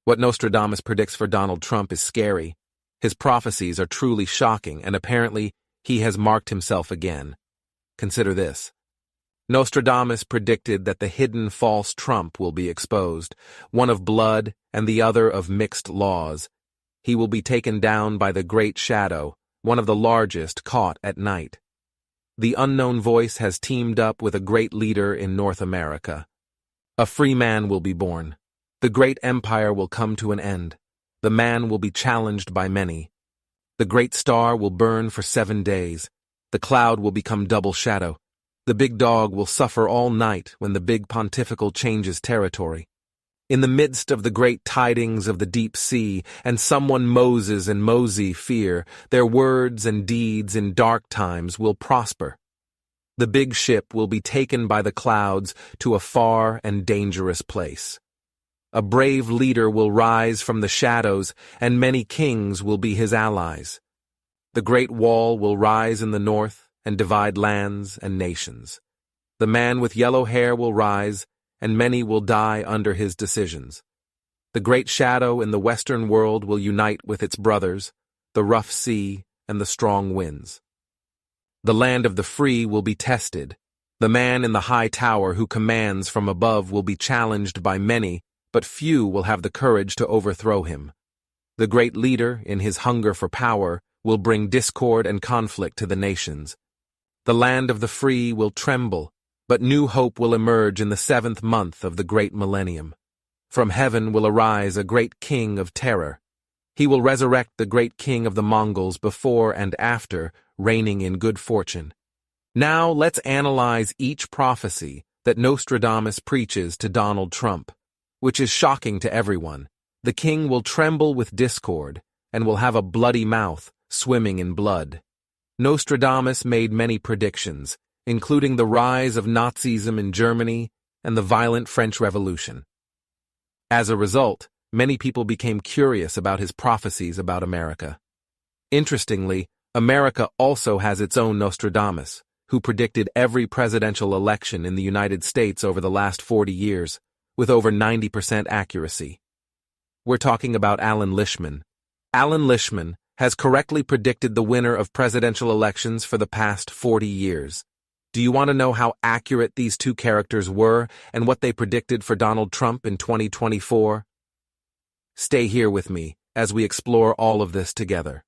What Nostradamus predicts for Donald Trump is scary. His prophecies are truly shocking, and apparently he has marked himself again. Consider this. Nostradamus predicted that the hidden false Trump will be exposed, one of blood and the other of mixed laws. He will be taken down by the great shadow, one of the largest, caught at night. The unknown voice has teamed up with a great leader in North America. A free man will be born. The great empire will come to an end. The man will be challenged by many. The great star will burn for 7 days. The cloud will become double shadow. The big dog will suffer all night when the big pontifical changes territory. In the midst of the great tidings of the deep sea, and someone Moses and Mosey fear, their words and deeds in dark times will prosper. The big ship will be taken by the clouds to a far and dangerous place. A brave leader will rise from the shadows, and many kings will be his allies. The great wall will rise in the north and divide lands and nations. The man with yellow hair will rise, and many will die under his decisions. The great shadow in the western world will unite with its brothers, the rough sea and the strong winds. The land of the free will be tested. The man in the high tower who commands from above will be challenged by many, but few will have the courage to overthrow him. The great leader, in his hunger for power, will bring discord and conflict to the nations. The land of the free will tremble, but new hope will emerge in the 7th month of the great millennium. From heaven will arise a great king of terror. He will resurrect the great king of the Mongols before and after, reigning in good fortune. Now let's analyze each prophecy that Nostradamus preaches to Donald Trump, which is shocking to everyone. The king will tremble with discord and will have a bloody mouth, swimming in blood. Nostradamus made many predictions, including the rise of Nazism in Germany and the violent French Revolution. As a result, many people became curious about his prophecies about America. Interestingly, America also has its own Nostradamus, who predicted every presidential election in the United States over the last 40 years, with over 90% accuracy. We're talking about Allan Lichtman. Allan Lichtman has correctly predicted the winner of presidential elections for the past 40 years. Do you want to know how accurate these two characters were and what they predicted for Donald Trump in 2024? Stay here with me as we explore all of this together.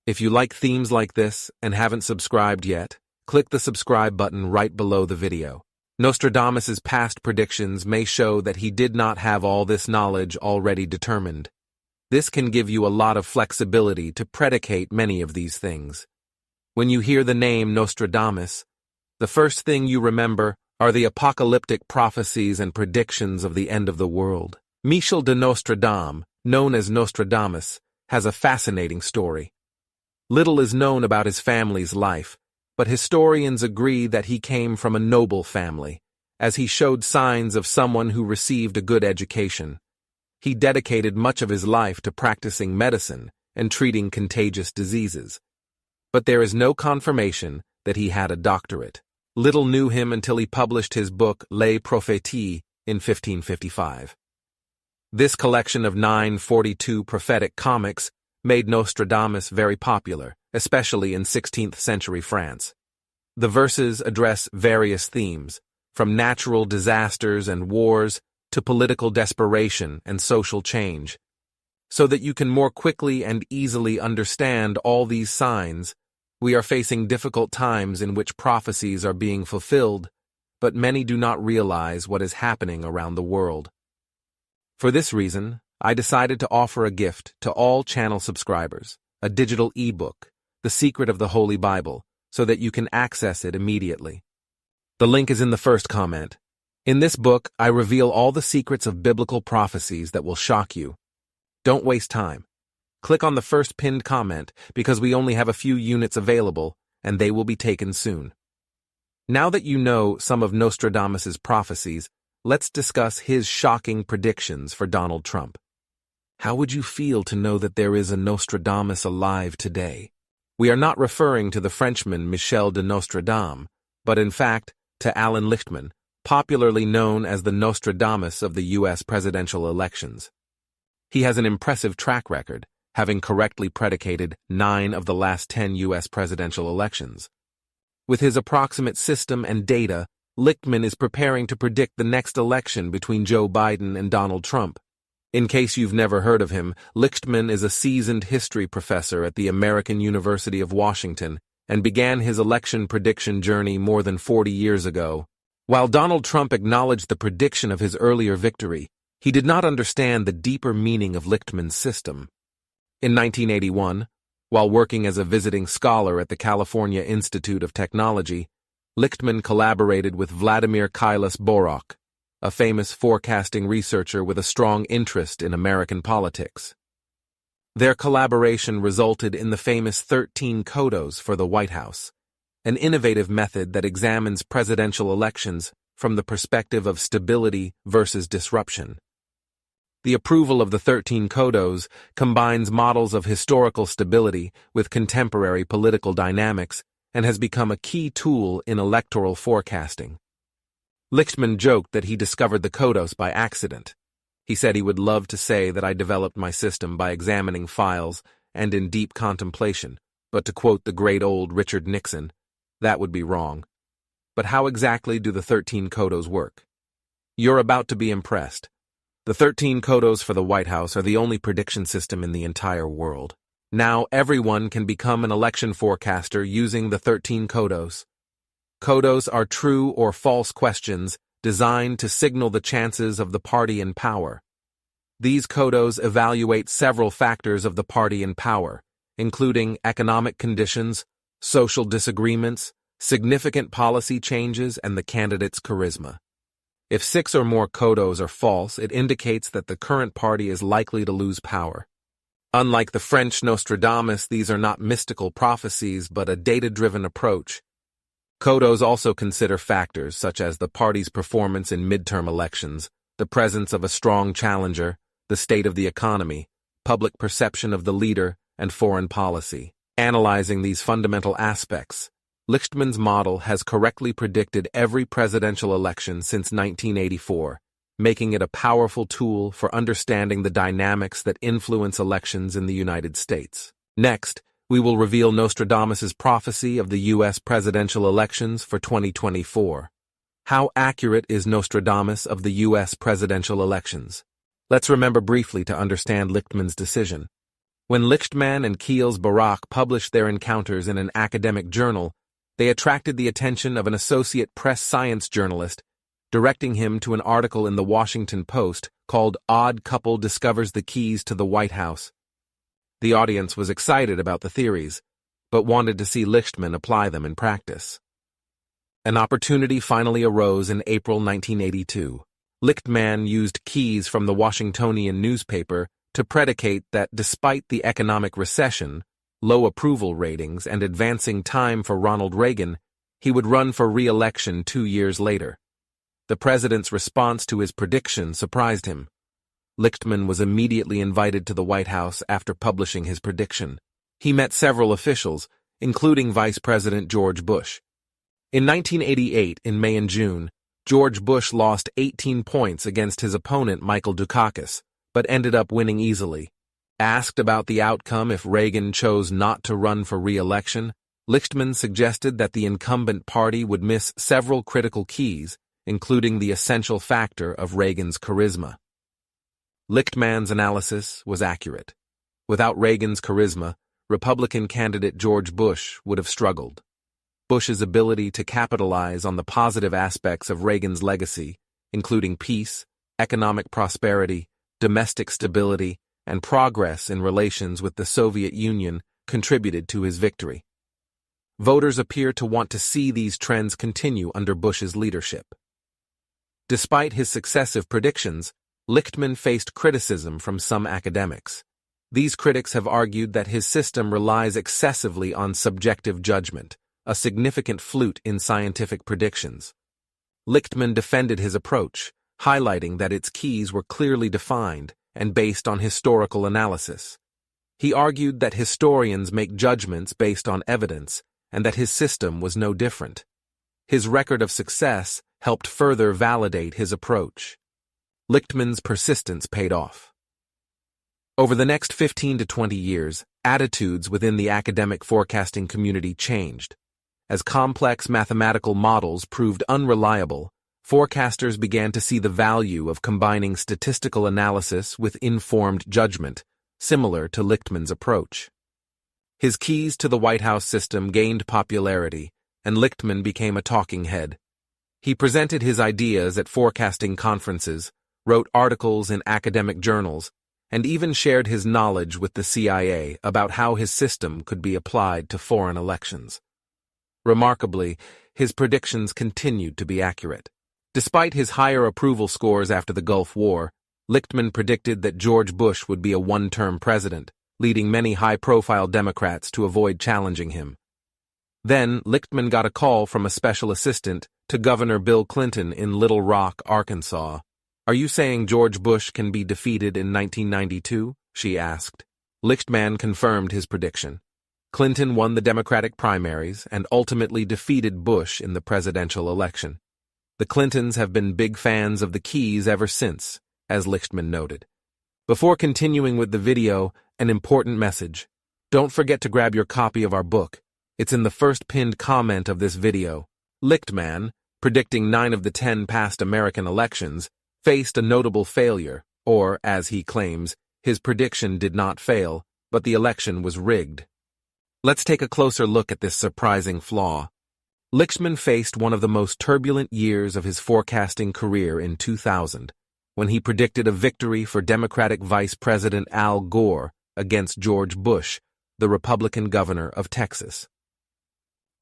If you like themes like this and haven't subscribed yet, click the subscribe button right below the video. Nostradamus's past predictions may show that he did not have all this knowledge already determined. This can give you a lot of flexibility to predicate many of these things. When you hear the name Nostradamus, the first thing you remember are the apocalyptic prophecies and predictions of the end of the world. Michel de Nostradam, known as Nostradamus, has a fascinating story. Little is known about his family's life, but historians agree that he came from a noble family, as he showed signs of someone who received a good education. He dedicated much of his life to practicing medicine and treating contagious diseases. But there is no confirmation that he had a doctorate. Little knew him until he published his book Les Prophéties in 1555. This collection of 942 prophetic comics made Nostradamus very popular, especially in 16th century France. The verses address various themes, from natural disasters and wars to political desperation and social change. So that you can more quickly and easily understand all these signs, we are facing difficult times in which prophecies are being fulfilled, but many do not realize what is happening around the world. For this reason, I decided to offer a gift to all channel subscribers, a digital ebook, The Secret of the Holy Bible, so that you can access it immediately. The link is in the first comment. In this book, I reveal all the secrets of biblical prophecies that will shock you. Don't waste time. Click on the first pinned comment because we only have a few units available and they will be taken soon. Now that you know some of Nostradamus's prophecies, let's discuss his shocking predictions for Donald Trump. How would you feel to know that there is a Nostradamus alive today? We are not referring to the Frenchman Michel de Nostradam, but in fact to Allan Lichtman, popularly known as the Nostradamus of the U.S. presidential elections. He has an impressive track record, having correctly predicated 9 of the last 10 U.S. presidential elections. With his approximate system and data, Lichtman is preparing to predict the next election between Joe Biden and Donald Trump. In case you've never heard of him, Lichtman is a seasoned history professor at the American University of Washington and began his election prediction journey more than 40 years ago. While Donald Trump acknowledged the prediction of his earlier victory, he did not understand the deeper meaning of Lichtman's system. In 1981, while working as a visiting scholar at the California Institute of Technology, Lichtman collaborated with Vladimir Kailas-Borok, a famous forecasting researcher with a strong interest in American politics. Their collaboration resulted in the famous 13 Codos for the White House, an innovative method that examines presidential elections from the perspective of stability versus disruption. The approval of the 13 Codos combines models of historical stability with contemporary political dynamics and has become a key tool in electoral forecasting. Lichtman joked that he discovered the Codos by accident. He said he would love to say that I developed my system by examining files and in deep contemplation, but to quote the great old Richard Nixon, that would be wrong. But how exactly do the 13 Codos work? You're about to be impressed. The 13 Codos for the White House are the only prediction system in the entire world. Now everyone can become an election forecaster using the 13 Codos. Codos are true or false questions designed to signal the chances of the party in power. These Codos evaluate several factors of the party in power, including economic conditions, social disagreements, significant policy changes, and the candidate's charisma. If 6 or more Codos are false, it indicates that the current party is likely to lose power. Unlike the French Nostradamus, these are not mystical prophecies but a data-driven approach. Codos also consider factors such as the party's performance in midterm elections, the presence of a strong challenger, the state of the economy, public perception of the leader, and foreign policy. Analyzing these fundamental aspects, Lichtman's model has correctly predicted every presidential election since 1984, making it a powerful tool for understanding the dynamics that influence elections in the United States. Next, we will reveal Nostradamus's prophecy of the U.S. presidential elections for 2024. How accurate is Nostradamus of the U.S. presidential elections? Let's remember briefly to understand Lichtman's decision. When Lichtman and Kailas-Borok published their encounters in an academic journal, they attracted the attention of an associate press science journalist, directing him to an article in the Washington Post called "Odd Couple Discovers the Keys to the White House." The audience was excited about the theories, but wanted to see Lichtman apply them in practice. An opportunity finally arose in April 1982. Lichtman used keys from the Washingtonian newspaper to predicate that despite the economic recession, low approval ratings, and advancing time for Ronald Reagan, he would run for re-election 2 years later. The president's response to his prediction surprised him. Lichtman was immediately invited to the White House after publishing his prediction. He met several officials, including Vice President George Bush. In 1988, in May and June, George Bush lost 18 points against his opponent Michael Dukakis, but ended up winning easily. Asked about the outcome if Reagan chose not to run for re-election, Lichtman suggested that the incumbent party would miss several critical keys, including the essential factor of Reagan's charisma. Lichtman's analysis was accurate. Without Reagan's charisma, Republican candidate George Bush would have struggled. Bush's ability to capitalize on the positive aspects of Reagan's legacy, including peace, economic prosperity, domestic stability, and progress in relations with the Soviet Union, contributed to his victory. Voters appear to want to see these trends continue under Bush's leadership. Despite his successive predictions, Lichtman faced criticism from some academics. These critics have argued that his system relies excessively on subjective judgment, a significant flaw in scientific predictions. Lichtman defended his approach, highlighting that its keys were clearly defined and based on historical analysis. He argued that historians make judgments based on evidence and that his system was no different. His record of success helped further validate his approach. Lichtman's persistence paid off. Over the next 15 to 20 years, attitudes within the academic forecasting community changed. As complex mathematical models proved unreliable, forecasters began to see the value of combining statistical analysis with informed judgment, similar to Lichtman's approach. His keys to the White House system gained popularity, and Lichtman became a talking head. He presented his ideas at forecasting conferences, wrote articles in academic journals, and even shared his knowledge with the CIA about how his system could be applied to foreign elections. Remarkably, his predictions continued to be accurate. Despite his higher approval scores after the Gulf War, Lichtman predicted that George Bush would be a one-term president, leading many high-profile Democrats to avoid challenging him. Then, Lichtman got a call from a special assistant to Governor Bill Clinton in Little Rock, Arkansas. "Are you saying George Bush can be defeated in 1992? She asked. Lichtman confirmed his prediction. Clinton won the Democratic primaries and ultimately defeated Bush in the presidential election. The Clintons have been big fans of the keys ever since, as Lichtman noted. Before continuing with the video, an important message. Don't forget to grab your copy of our book. It's in the first pinned comment of this video. Lichtman, predicting 9 of the 10 past American elections, faced a notable failure, or, as he claims, his prediction did not fail, but the election was rigged. Let's take a closer look at this surprising flaw. Lichtman faced one of the most turbulent years of his forecasting career in 2000, when he predicted a victory for Democratic Vice President Al Gore against George Bush, the Republican governor of Texas.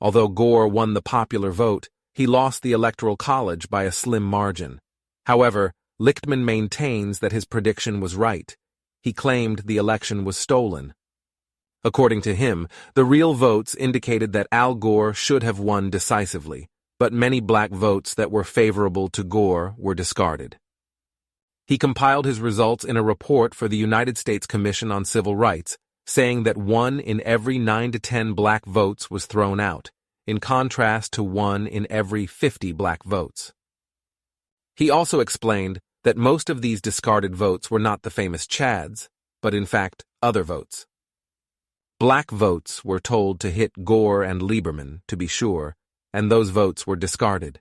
Although Gore won the popular vote, he lost the Electoral College by a slim margin. However, Lichtman maintains that his prediction was right. He claimed the election was stolen. According to him, the real votes indicated that Al Gore should have won decisively, but many black votes that were favorable to Gore were discarded. He compiled his results in a report for the United States Commission on Civil Rights, saying that 1 in every 9 to 10 black votes was thrown out, in contrast to 1 in every 50 black votes. He also explained that most of these discarded votes were not the famous Chads, but in fact other votes. Black votes were told to hit Gore and Lieberman, to be sure, and those votes were discarded.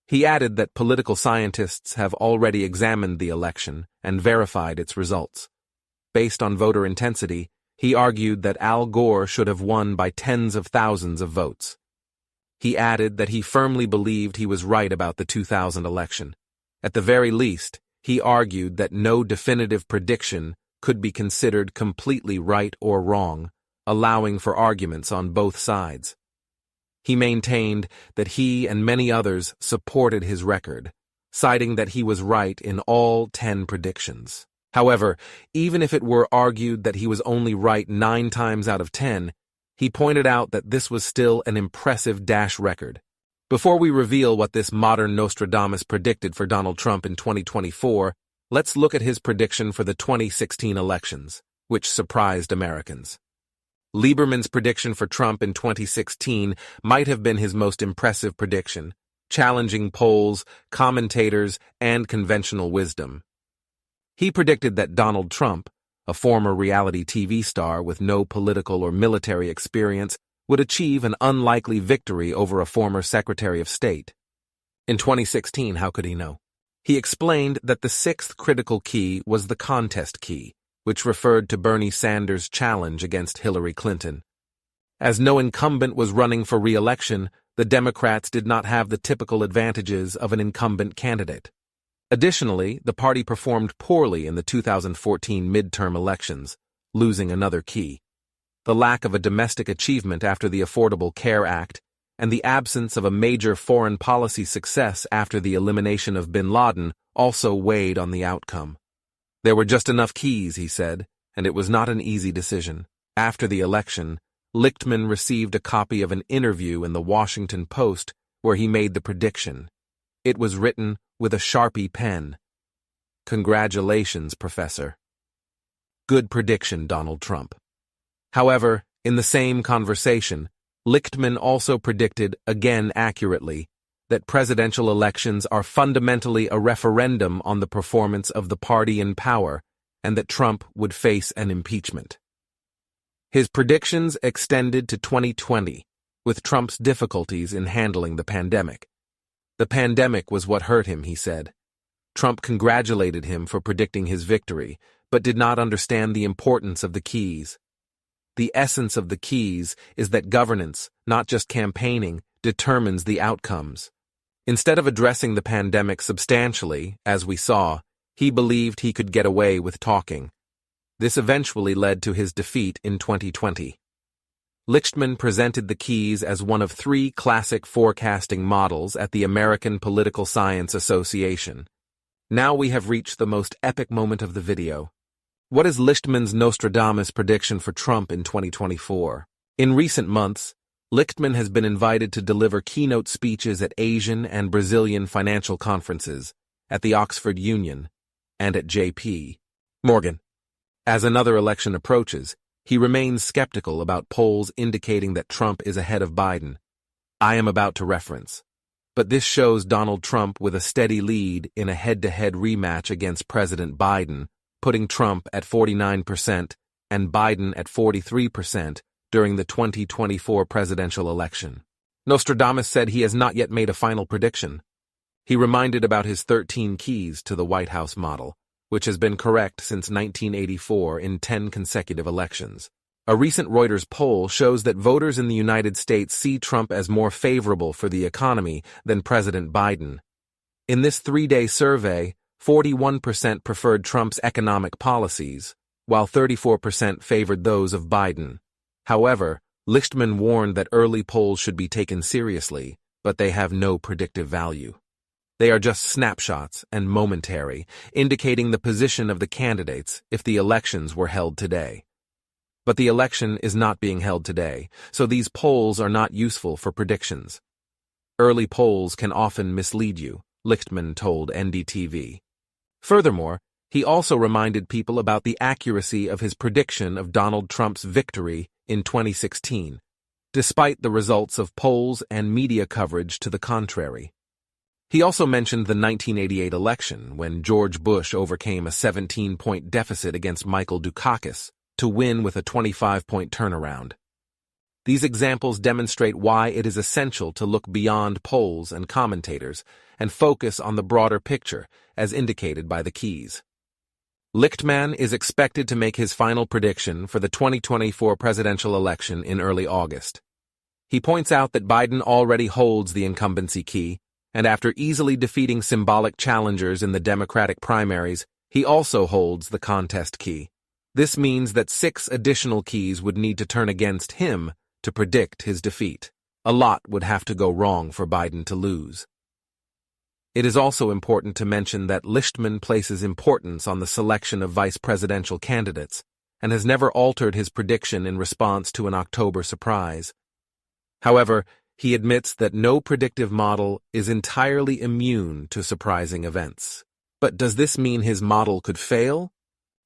He added that political scientists have already examined the election and verified its results. Based on voter intensity, he argued that Al Gore should have won by tens of thousands of votes. He added that he firmly believed he was right about the 2000 election. At the very least, he argued that no definitive prediction could be considered completely right or wrong, allowing for arguments on both sides. He maintained that he and many others supported his record, citing that he was right in all 10 predictions. However, even if it were argued that he was only right 9 times out of 10, he pointed out that this was still an impressive dash record. Before we reveal what this modern Nostradamus predicted for Donald Trump in 2024, let's look at his prediction for the 2016 elections, which surprised Americans. Lieberman's prediction for Trump in 2016 might have been his most impressive prediction, challenging polls, commentators, and conventional wisdom. He predicted that Donald Trump, a former reality TV star with no political or military experience, would achieve an unlikely victory over a former Secretary of State. In 2016, how could he know? He explained that the 6th critical key was the contest key, which referred to Bernie Sanders' challenge against Hillary Clinton. As no incumbent was running for re-election, the Democrats did not have the typical advantages of an incumbent candidate. Additionally, the party performed poorly in the 2014 midterm elections, losing another key. The lack of a domestic achievement after the Affordable Care Act, and the absence of a major foreign policy success after the elimination of bin Laden also weighed on the outcome. There were just enough keys, he said, and it was not an easy decision. After the election, Lichtman received a copy of an interview in the Washington Post where he made the prediction. It was written with a Sharpie pen. Congratulations, Professor. Good prediction, Donald Trump. However, in the same conversation, Lichtman also predicted, again accurately, that presidential elections are fundamentally a referendum on the performance of the party in power, and that Trump would face an impeachment. His predictions extended to 2020, with Trump's difficulties in handling the pandemic. The pandemic was what hurt him, he said. Trump congratulated him for predicting his victory, but did not understand the importance of the keys. The essence of the keys is that governance, not just campaigning, determines the outcomes. Instead of addressing the pandemic substantially, as we saw, he believed he could get away with talking. This eventually led to his defeat in 2020. Lichtman presented the keys as one of 3 classic forecasting models at the American Political Science Association. Now we have reached the most epic moment of the video. What is Lichtman's Nostradamus prediction for Trump in 2024? In recent months, Lichtman has been invited to deliver keynote speeches at Asian and Brazilian financial conferences, at the Oxford Union, and at J.P. Morgan. As another election approaches, he remains skeptical about polls indicating that Trump is ahead of Biden. I am about to reference. But this shows Donald Trump with a steady lead in a head-to-head rematch against President Biden, putting Trump at 49% and Biden at 43% during the 2024 presidential election. Nostradamus said he has not yet made a final prediction. He reminded about his 13 keys to the White House model, which has been correct since 1984 in 10 consecutive elections. A recent Reuters poll shows that voters in the United States see Trump as more favorable for the economy than President Biden. In this 3-day survey, 41% preferred Trump's economic policies, while 34% favored those of Biden. However, Lichtman warned that early polls should be taken seriously, but they have no predictive value. They are just snapshots and momentary, indicating the position of the candidates if the elections were held today. But the election is not being held today, so these polls are not useful for predictions. Early polls can often mislead you, Lichtman told NDTV. Furthermore, he also reminded people about the accuracy of his prediction of Donald Trump's victory in 2016, despite the results of polls and media coverage to the contrary. He also mentioned the 1988 election, when George Bush overcame a 17-point deficit against Michael Dukakis to win with a 25-point turnaround. These examples demonstrate why it is essential to look beyond polls and commentators and focus on the broader picture, as indicated by the keys. Lichtman is expected to make his final prediction for the 2024 presidential election in early August. He points out that Biden already holds the incumbency key, and after easily defeating symbolic challengers in the Democratic primaries, he also holds the contest key. This means that 6 additional keys would need to turn against him to predict his defeat. A lot would have to go wrong for Biden to lose. It is also important to mention that Lichtman places importance on the selection of vice presidential candidates and has never altered his prediction in response to an October surprise. However, he admits that no predictive model is entirely immune to surprising events. But does this mean his model could fail?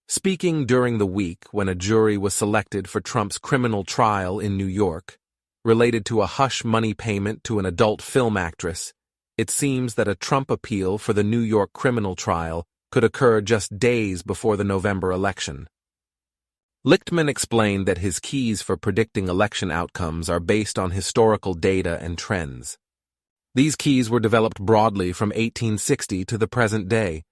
Speaking during the week when a jury was selected for Trump's criminal trial in New York, related to a hush money payment to an adult film actress, it seems that a Trump appeal for the New York criminal trial could occur just days before the November election. Lichtman explained that his keys for predicting election outcomes are based on historical data and trends. These keys were developed broadly from 1860 to the present day.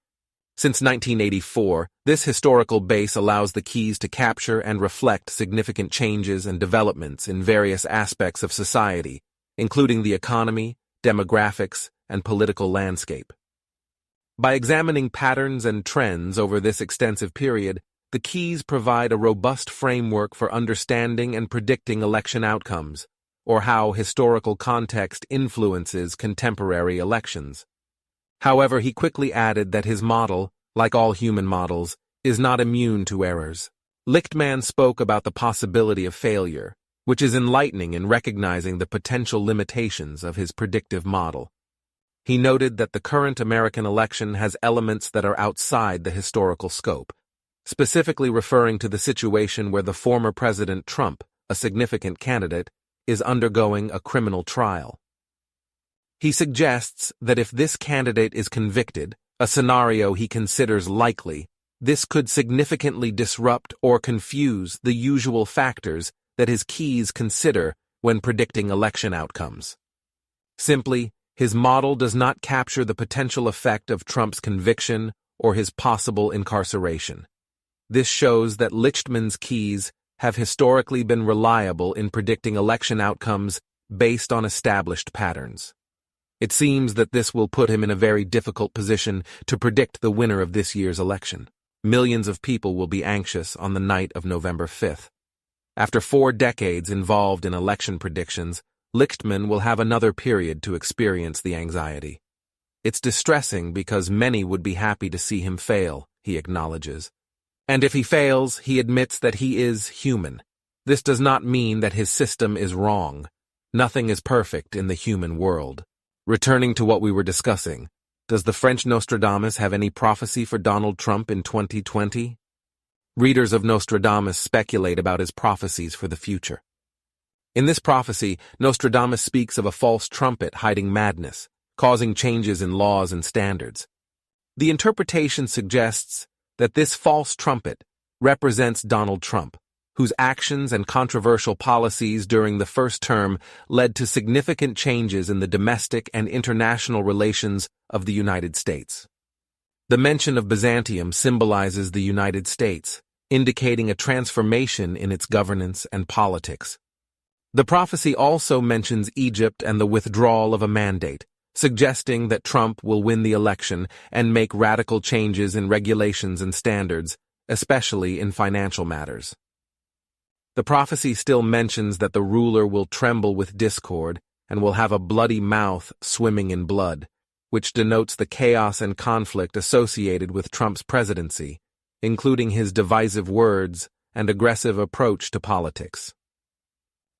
Since 1984, this historical base allows the keys to capture and reflect significant changes and developments in various aspects of society, including the economy, demographics, and political landscape. By examining patterns and trends over this extensive period, the keys provide a robust framework for understanding and predicting election outcomes, or how historical context influences contemporary elections. However, he quickly added that his model, like all human models, is not immune to errors. Lichtman spoke about the possibility of failure, which is enlightening in recognizing the potential limitations of his predictive model. He noted that the current American election has elements that are outside the historical scope, specifically referring to the situation where the former President Trump, a significant candidate, is undergoing a criminal trial. He suggests that if this candidate is convicted, a scenario he considers likely, This could significantly disrupt or confuse the usual factors that his keys consider when predicting election outcomes. Simply, his model does not capture the potential effect of Trump's conviction or his possible incarceration. This shows that Lichtman's keys have historically been reliable in predicting election outcomes based on established patterns. It seems that this will put him in a very difficult position to predict the winner of this year's election. Millions of people will be anxious on the night of November 5th. After 4 decades involved in election predictions, Lichtman will have another period to experience the anxiety. It's distressing because many would be happy to see him fail, he acknowledges. And if he fails, he admits that he is human. This does not mean that his system is wrong. Nothing is perfect in the human world. Returning to what we were discussing, does the French Nostradamus have any prophecy for Donald Trump in 2020? Readers of Nostradamus speculate about his prophecies for the future. In this prophecy, Nostradamus speaks of a false trumpet hiding madness, causing changes in laws and standards. The interpretation suggests that this false trumpet represents Donald Trump, whose actions and controversial policies during the first term led to significant changes in the domestic and international relations of the United States. The mention of Byzantium symbolizes the United States, indicating a transformation in its governance and politics. The prophecy also mentions Egypt and the withdrawal of a mandate, suggesting that Trump will win the election and make radical changes in regulations and standards, especially in financial matters. The prophecy still mentions that the ruler will tremble with discord and will have a bloody mouth swimming in blood, which denotes the chaos and conflict associated with Trump's presidency, including his divisive words and aggressive approach to politics.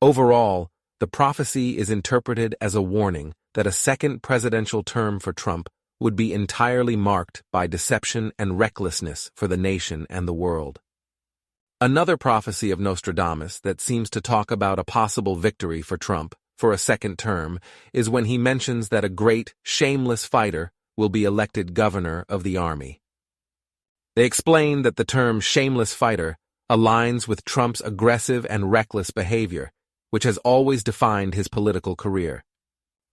Overall, the prophecy is interpreted as a warning that a second presidential term for Trump would be entirely marked by deception and recklessness for the nation and the world. Another prophecy of Nostradamus that seems to talk about a possible victory for Trump for a second term is when he mentions that a great, shameless fighter will be elected governor of the army. They explain that the term shameless fighter aligns with Trump's aggressive and reckless behavior, which has always defined his political career.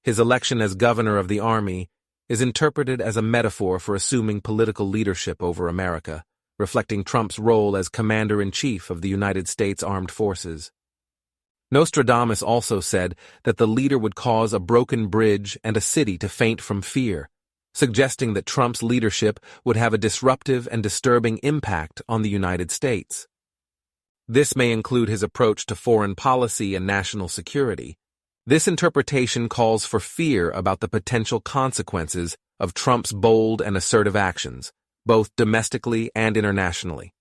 His election as governor of the army is interpreted as a metaphor for assuming political leadership over America, reflecting Trump's role as commander-in-chief of the United States Armed Forces. Nostradamus also said that the leader would cause a broken bridge and a city to faint from fear, suggesting that Trump's leadership would have a disruptive and disturbing impact on the United States. This may include his approach to foreign policy and national security. This interpretation calls for fear about the potential consequences of Trump's bold and assertive actions, both domestically and internationally.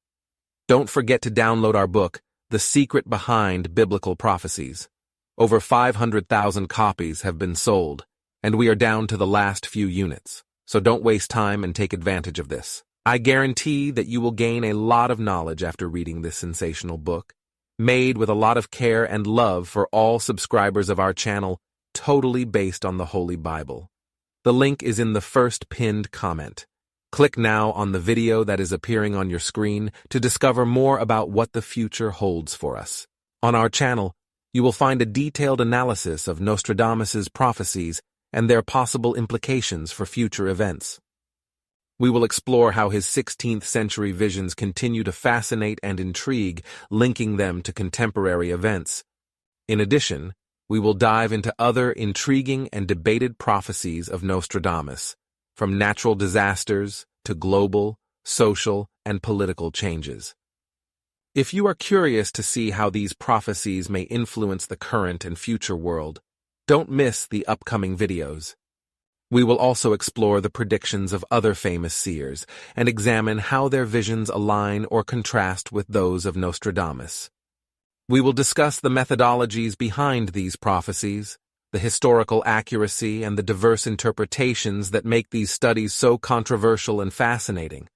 Don't forget to download our book, The Secret Behind Biblical Prophecies. Over 500,000 copies have been sold, and we are down to the last few units, so don't waste time and take advantage of this. I guarantee that you will gain a lot of knowledge after reading this sensational book, made with a lot of care and love for all subscribers of our channel, totally based on the Holy Bible. The link is in the first pinned comment. Click now on the video that is appearing on your screen to discover more about what the future holds for us. On our channel, you will find a detailed analysis of Nostradamus's prophecies and their possible implications for future events. We will explore how his 16th century visions continue to fascinate and intrigue, linking them to contemporary events. In addition, we will dive into other intriguing and debated prophecies of Nostradamus, from natural disasters to global, social, and political changes. If you are curious to see how these prophecies may influence the current and future world, don't miss the upcoming videos. We will also explore the predictions of other famous seers and examine how their visions align or contrast with those of Nostradamus. We will discuss the methodologies behind these prophecies, the historical accuracy, and the diverse interpretations that make these studies so controversial and fascinating.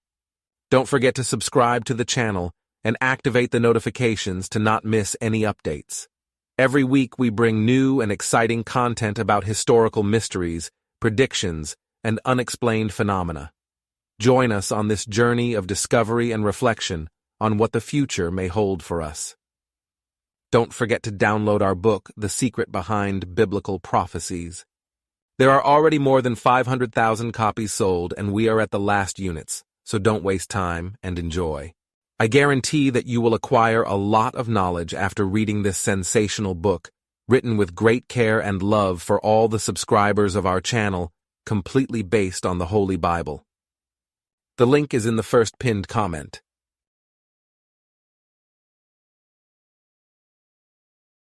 Don't forget to subscribe to the channel and activate the notifications to not miss any updates. Every week we bring new and exciting content about historical mysteries, predictions, and unexplained phenomena. Join us on this journey of discovery and reflection on what the future may hold for us. Don't forget to download our book, The Secret Behind Biblical Prophecies. There are already more than 500,000 copies sold, and we are at the last units, so don't waste time and enjoy. I guarantee that you will acquire a lot of knowledge after reading this sensational book, written with great care and love for all the subscribers of our channel, completely based on the Holy Bible. The link is in the first pinned comment.